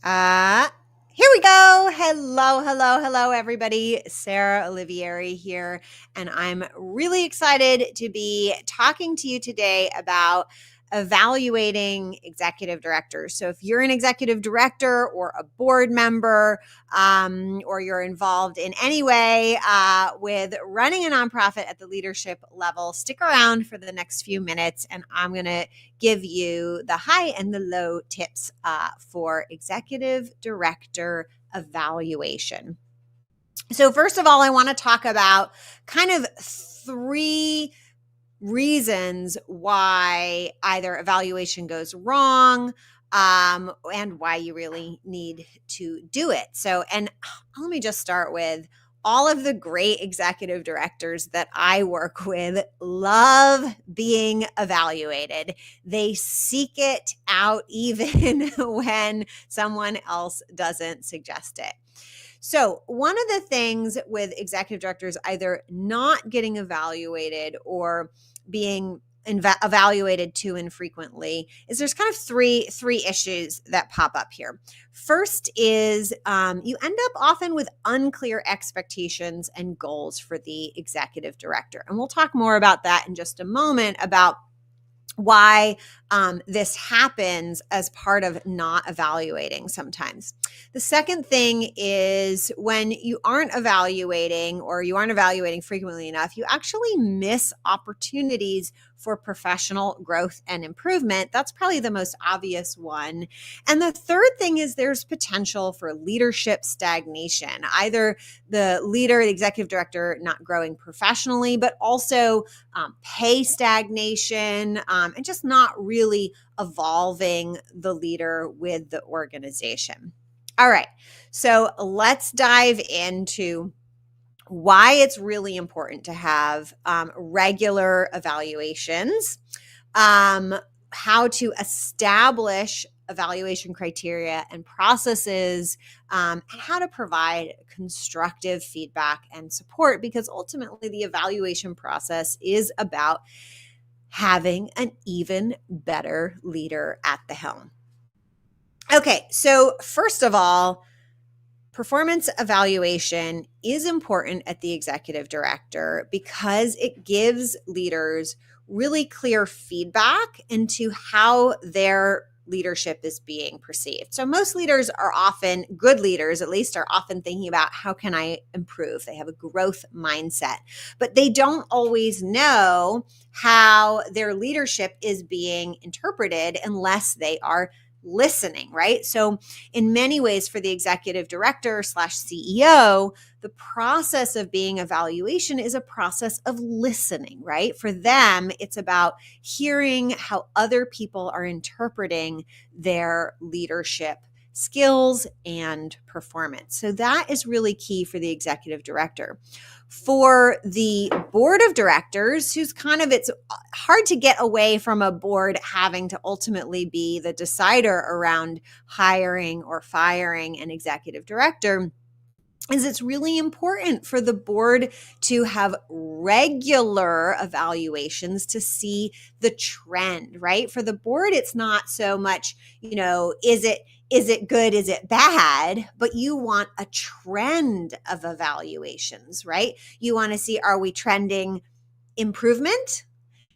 Here we go. Hello, everybody. Sarah Olivieri here, and I'm really excited to be talking to you today about evaluating executive directors. So, if you're an executive director or a board member, or you're involved in any way with running a nonprofit at the leadership level, stick around for the next few minutes, and I'm going to give you the high and the low tips for executive director evaluation. So, first of all, I want to talk about kind of three reasons why either evaluation goes wrong and why you really need to do it. So, and let me just start with all of the great executive directors that I work with love being evaluated. They seek it out even when someone else doesn't suggest it. So, one of the things with executive directors either not getting evaluated or being evaluated too infrequently is there's kind of three issues that pop up here. First is you end up often with unclear expectations and goals for the executive director. And we'll talk more about that in just a moment, about why this happens as part of not evaluating sometimes. The second thing is when you aren't evaluating or you aren't evaluating frequently enough, you actually miss opportunities for professional growth and improvement. That's probably the most obvious one. And the third thing is there's potential for leadership stagnation, either the leader, the executive director, not growing professionally, but also pay stagnation, and just not really evolving the leader with the organization. All right, so let's dive into why it's really important to have regular evaluations, how to establish evaluation criteria and processes, and how to provide constructive feedback and support, because ultimately the evaluation process is about having an even better leader at the helm. Okay, so first of all, performance evaluation is important at the executive director because it gives leaders really clear feedback into how their leadership is being perceived. So most leaders are often, good leaders at least, are often thinking about how can I improve? They have a growth mindset, but they don't always know how their leadership is being interpreted unless they are listening, right? So in many ways, for the executive director / CEO, the process of being evaluation is a process of listening, right? For them, it's about hearing how other people are interpreting their leadership skills and performance. So that is really key for the executive director. For the board of directors, who's kind of, it's hard to get away from a board having to ultimately be the decider around hiring or firing an executive director, is it's really important for the board to have regular evaluations to see the trend, right? For the board, it's not so much, is it good? Is it bad? But you want a trend of evaluations, right? You want to see, are we trending improvement?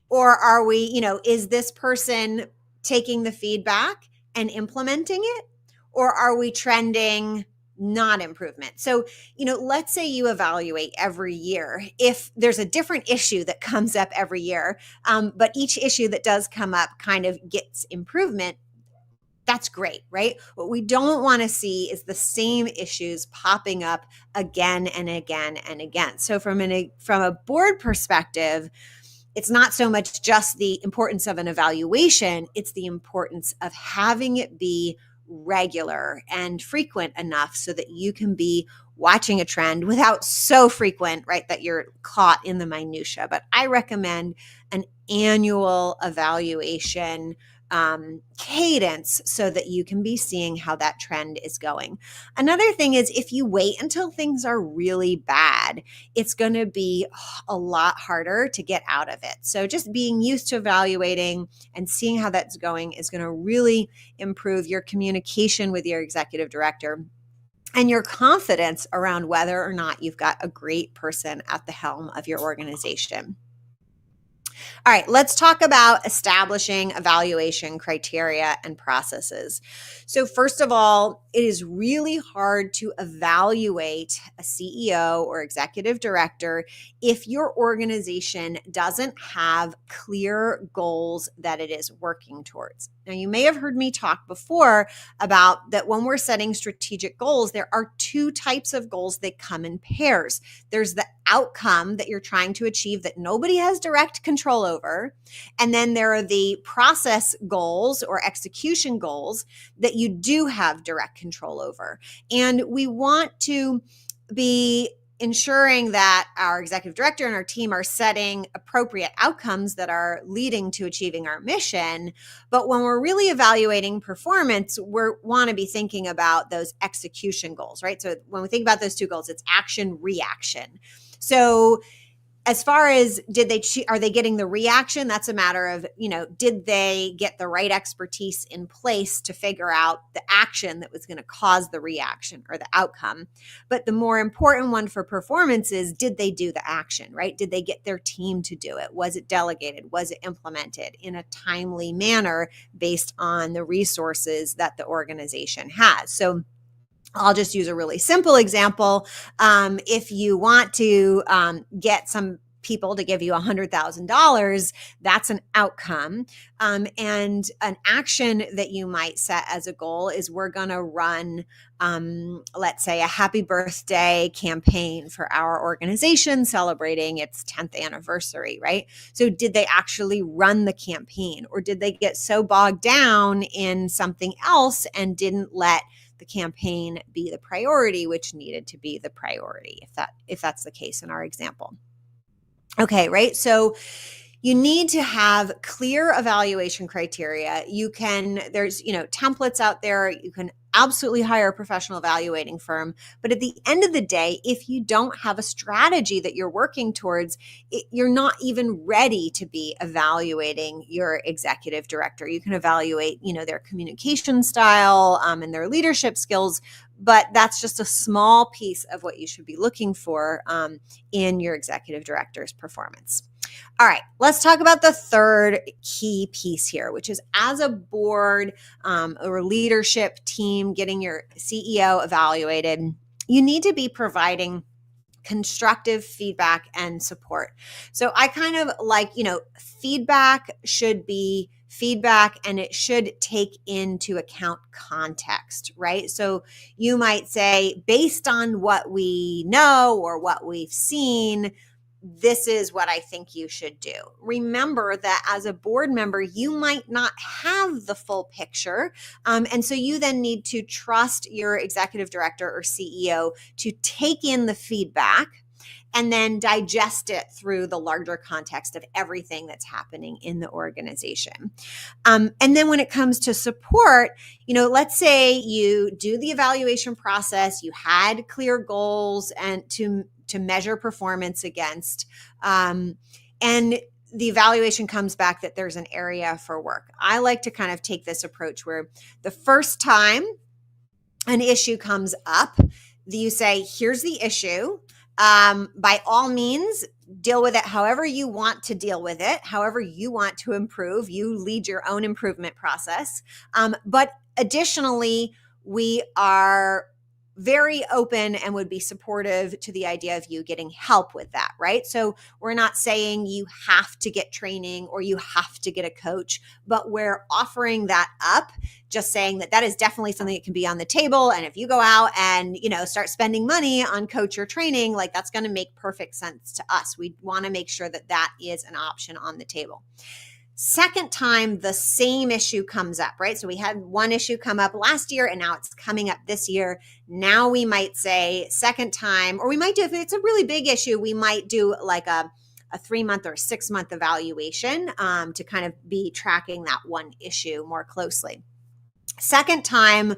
Or are we, is this person taking the feedback and implementing it? Or are we trending not improvement? So, let's say you evaluate every year. If there's a different issue that comes up every year, but each issue that does come up kind of gets improvement, that's great, right? What we don't want to see is the same issues popping up again and again and again. So from a board perspective, it's not so much just the importance of an evaluation, it's the importance of having it be regular and frequent enough so that you can be watching a trend without so frequent, right, that you're caught in the minutia. But I recommend an annual evaluation cadence so that you can be seeing how that trend is going. Another thing is if you wait until things are really bad, it's going to be a lot harder to get out of it. So just being used to evaluating and seeing how that's going is going to really improve your communication with your executive director and your confidence around whether or not you've got a great person at the helm of your organization. All right, let's talk about establishing evaluation criteria and processes. So first of all, it is really hard to evaluate a CEO or executive director if your organization doesn't have clear goals that it is working towards. Now, you may have heard me talk before about that when we're setting strategic goals, there are two types of goals that come in pairs. There's the outcome that you're trying to achieve that nobody has direct control over. And then there are the process goals or execution goals that you do have direct control over. And we want to be ensuring that our executive director and our team are setting appropriate outcomes that are leading to achieving our mission. But when we're really evaluating performance, we want to be thinking about those execution goals, right? So when we think about those two goals, it's action, reaction. So as far as are they getting the reaction? That's a matter of, did they get the right expertise in place to figure out the action that was going to cause the reaction or the outcome? But the more important one for performance is, did they do the action, right? Did they get their team to do it? Was it delegated? Was it implemented in a timely manner based on the resources that the organization has? So I'll just use a really simple example. If you want to get some people to give you $100,000, that's an outcome. And an action that you might set as a goal is we're going to run, let's say, a happy birthday campaign for our organization celebrating its 10th anniversary, right? So did they actually run the campaign, or did they get so bogged down in something else and didn't let the campaign be the priority, which needed to be the priority, if that's the case in our example? Okay, right? So you need to have clear evaluation criteria. There's templates out there. You can absolutely hire a professional evaluating firm. But at the end of the day, if you don't have a strategy that you're working towards, you're not even ready to be evaluating your executive director. You can evaluate, their communication style and their leadership skills, but that's just a small piece of what you should be looking for in your executive director's performance. All right, let's talk about the third key piece here, which is as a board or leadership team getting your CEO evaluated, you need to be providing constructive feedback and support. So I kind of like, feedback should be feedback and it should take into account context, right? So you might say, based on what we know or what we've seen, this is what I think you should do. Remember that as a board member, you might not have the full picture. And so you then need to trust your executive director or CEO to take in the feedback and then digest it through the larger context of everything that's happening in the organization. And then when it comes to support, let's say you do the evaluation process, you had clear goals and to measure performance against, and the evaluation comes back that there's an area for work. I like to kind of take this approach where the first time an issue comes up, you say, here's the issue. By all means, deal with it however you want to deal with it, however you want to improve. You lead your own improvement process. But additionally, we are very open and would be supportive to the idea of you getting help with that, right? So we're not saying you have to get training or you have to get a coach, but we're offering that up, just saying that is definitely something that can be on the table. And if you go out and, start spending money on coach or training, like that's going to make perfect sense to us. We want to make sure that is an option on the table. Second time the same issue comes up, right? So we had one issue come up last year and now it's coming up this year. Now we might say second time, or we might do, if it's a really big issue, we might do like a a 3-month or 6-month evaluation to kind of be tracking that one issue more closely. Second time,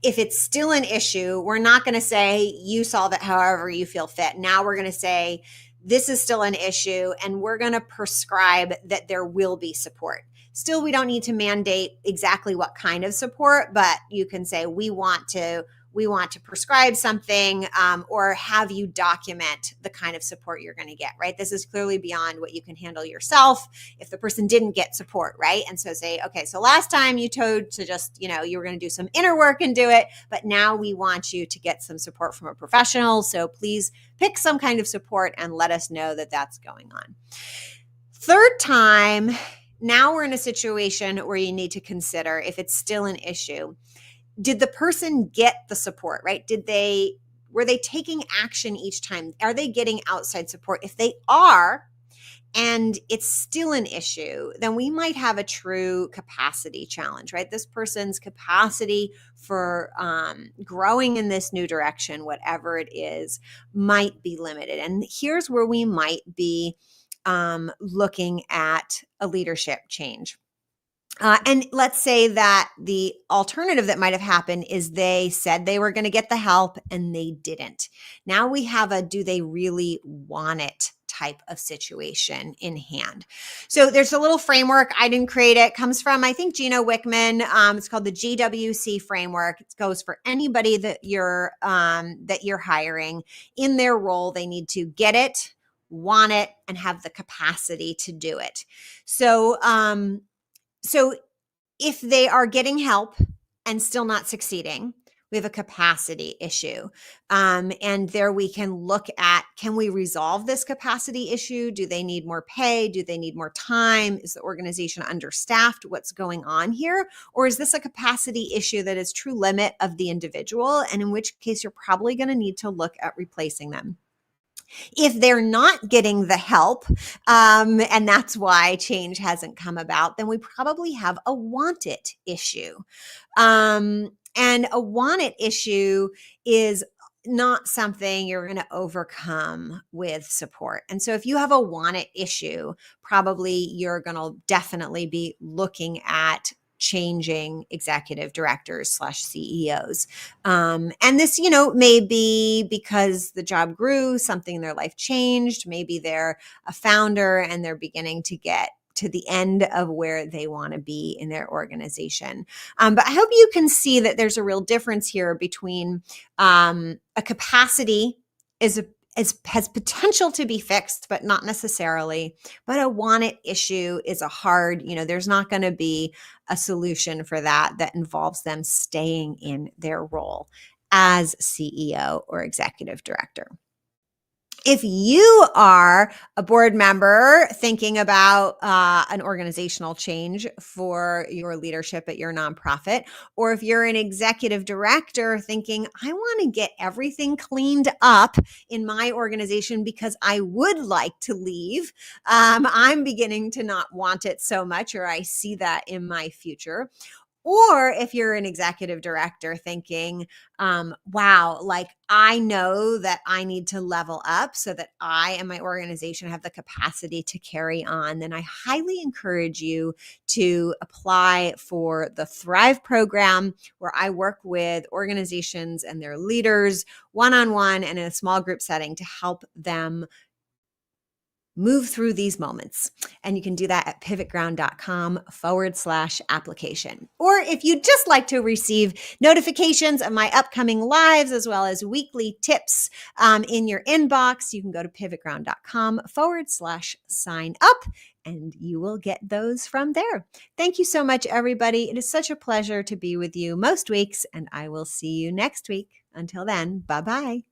if it's still an issue, we're not going to say you solve it however you feel fit. Now we're going to say this is still an issue, and we're going to prescribe that there will be support. Still, we don't need to mandate exactly what kind of support, but you can say we want to prescribe something or have you document the kind of support you're going to get, right? This is clearly beyond what you can handle yourself if the person didn't get support, right? And so say, okay, so last time you told to just, you were going to do some inner work and do it, but now we want you to get some support from a professional. So please pick some kind of support and let us know that that's going on. Third time, now we're in a situation where you need to consider if it's still an issue. Did the person get the support, right? Were they taking action each time? Are they getting outside support? If they are, and it's still an issue, then we might have a true capacity challenge, right? This person's capacity for growing in this new direction, whatever it is, might be limited. And here's where we might be looking at a leadership change. And let's say that the alternative that might have happened is they said they were going to get the help and they didn't. Now we have a do they really want it type of situation in hand. So there's a little framework. I didn't create it. It comes from, I think, Gino Wickman. It's called the GWC framework. It goes for anybody that you're hiring. In their role, they need to get it, want it, and have the capacity to do it. So if they are getting help and still not succeeding, we have a capacity issue. And there we can look at, can we resolve this capacity issue? Do they need more pay? Do they need more time? Is the organization understaffed? What's going on here? Or is this a capacity issue that is true limit of the individual? And in which case you're probably going to need to look at replacing them. If they're not getting the help, and that's why change hasn't come about, then we probably have a want it issue. And a want it issue is not something you're going to overcome with support. And so if you have a want it issue, probably you're going to definitely be looking at changing executive directors / CEOs. And this, may be because the job grew, something in their life changed. Maybe they're a founder and they're beginning to get to the end of where they want to be in their organization. But I hope you can see that there's a real difference here between a capacity has potential to be fixed, but not necessarily. But a want it issue is a hard, there's not going to be a solution for that involves them staying in their role as CEO or executive director. If you are a board member thinking about an organizational change for your leadership at your nonprofit, or if you're an executive director thinking, I want to get everything cleaned up in my organization because I would like to leave, I'm beginning to not want it so much, or I see that in my future. Or if you're an executive director thinking, wow, like I know that I need to level up so that I and my organization have the capacity to carry on, then I highly encourage you to apply for the Thrive program, where I work with organizations and their leaders one-on-one and in a small group setting to help them move through these moments. And you can do that at pivotground.com/application. Or if you'd just like to receive notifications of my upcoming lives, as well as weekly tips in your inbox, you can go to pivotground.com/sign up, and you will get those from there. Thank you so much, everybody. It is such a pleasure to be with you most weeks, and I will see you next week. Until then, bye-bye.